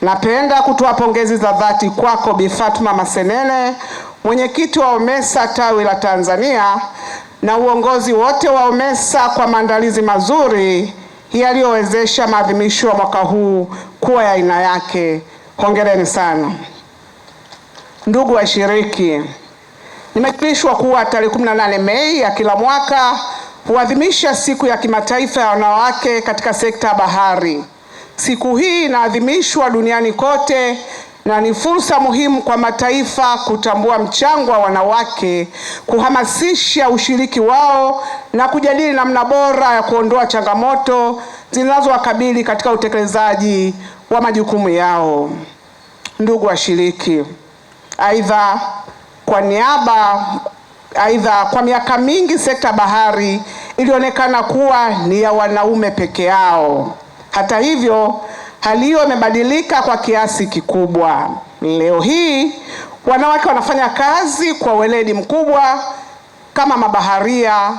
Napenda kutoa pongezi za dhati kwako Bi Fatuma Masenene, mwenyekiti wa OMESA tawi la Tanzania, na uongozi wote wa OMESA kwa maandalizi mazuri yaliyowezesha maadhimisho ya mwaka huu kuwa ya aina yake. Hongereni sana. Ndugu washiriki, nimejulishwa kuwa tarehe 18 Mei ya kila mwaka huadhimisha siku ya kimataifa ya wanawake katika sekta ya bahari. Siku hii inaadhimishwa duniani kote na ni fursa muhimu kwa mataifa kutambua mchango wa wanawake, kuhamasisha ushiriki wao na kujadili namna bora ya kuondoa changamoto zinazowakabili katika utekelezaji wa majukumu yao. Ndugu washiriki, aidha kwa miaka mingi sekta bahari ilionekana kuwa ni ya wanaume peke yao. Hata hivyo, hali hiyo imebadilika kwa kiasi kikubwa. Leo hii wanawake wanafanya kazi kwa weledi mkubwa kama mabaharia,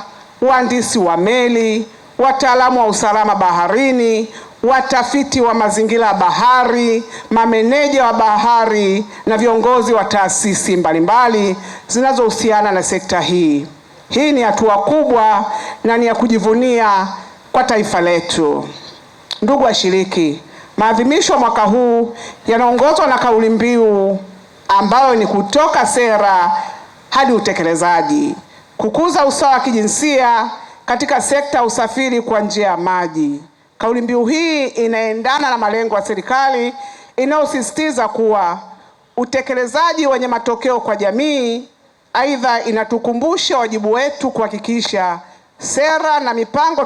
wahandisi wa meli, wataalamu wa usalama baharini, watafiti wa mazingira ya bahari, mameneja wa bahari na viongozi wa taasisi mbalimbali zinazohusiana na sekta hii. Hii ni hatua kubwa na ni ya kujivunia kwa taifa letu. Ndugu washiriki, maadhimisho ya mwaka huu yanaongozwa na kauli mbiu ambayo ni kutoka sera hadi utekelezaji, kukuza usawa wa kijinsia katika sekta ya usafiri kwa njia ya maji. Kauli mbiu hii inaendana na malengo ya serikali inayosisitiza kuwa utekelezaji wenye matokeo kwa jamii. Aidha, inatukumbusha wajibu wetu kuhakikisha sera na mipango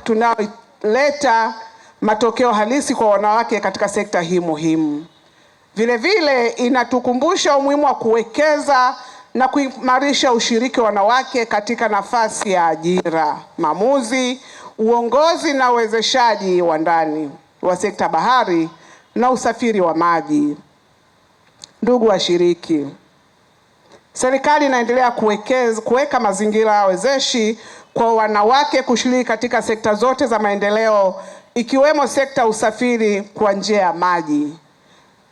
tunayoleta matokeo halisi kwa wanawake katika sekta hii muhimu. Vile vile inatukumbusha umuhimu wa kuwekeza na kuimarisha ushiriki wa wanawake katika nafasi ya ajira, maamuzi, uongozi na uwezeshaji wa ndani wa sekta bahari na usafiri wa maji. Ndugu washiriki, serikali inaendelea kuweka mazingira wezeshi kwa wanawake kushiriki katika sekta zote za maendeleo ikiwemo sekta ya usafiri kwa njia ya maji.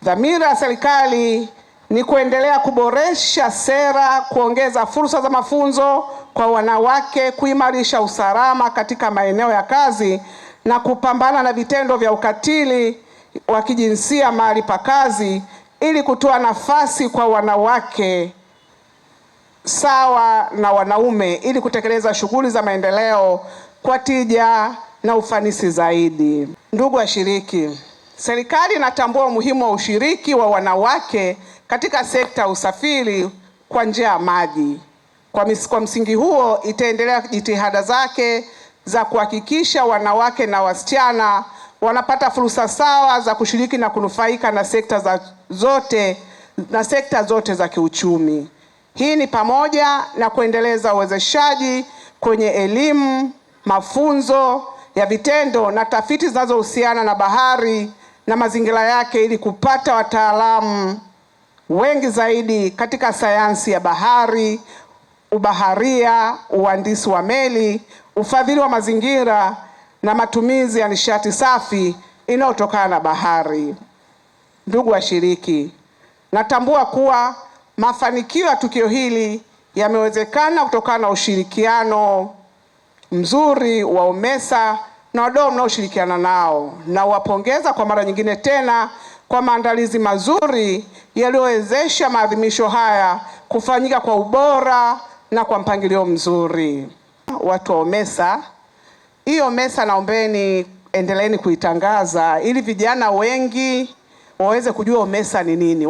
Dhamira ya serikali ni kuendelea kuboresha sera, kuongeza fursa za mafunzo kwa wanawake, kuimarisha usalama katika maeneo ya kazi na kupambana na vitendo vya ukatili wa kijinsia mahali pa kazi ili kutoa nafasi kwa wanawake sawa na wanaume ili kutekeleza shughuli za maendeleo kwa tija na ufanisi zaidi. Ndugu washiriki, serikali inatambua umuhimu wa ushiriki wa wanawake katika sekta ya usafiri kwa njia ya maji. Kwa msingi huo, itaendelea jitihada zake za kuhakikisha wanawake na wasichana wanapata fursa sawa za kushiriki na kunufaika na sekta zote za kiuchumi. Hii ni pamoja na kuendeleza uwezeshaji kwenye elimu, mafunzo ya vitendo na tafiti zinazohusiana na bahari na mazingira yake ili kupata wataalamu wengi zaidi katika sayansi ya bahari, ubaharia, uhandisi wa meli, ufadhili wa mazingira na matumizi ya nishati safi inayotokana na bahari. Ndugu washiriki, natambua kuwa mafanikio ya tukio hili yamewezekana kutokana na ushirikiano mzuri wa OMESA na wadau mnaoshirikiana nao, na wapongeza kwa mara nyingine tena kwa maandalizi mazuri yaliyowezesha maadhimisho haya kufanyika kwa ubora na kwa mpangilio mzuri. Watu wa OMESA, hii OMESA naombeni endeleeni kuitangaza ili vijana wengi waweze kujua OMESA ni nini.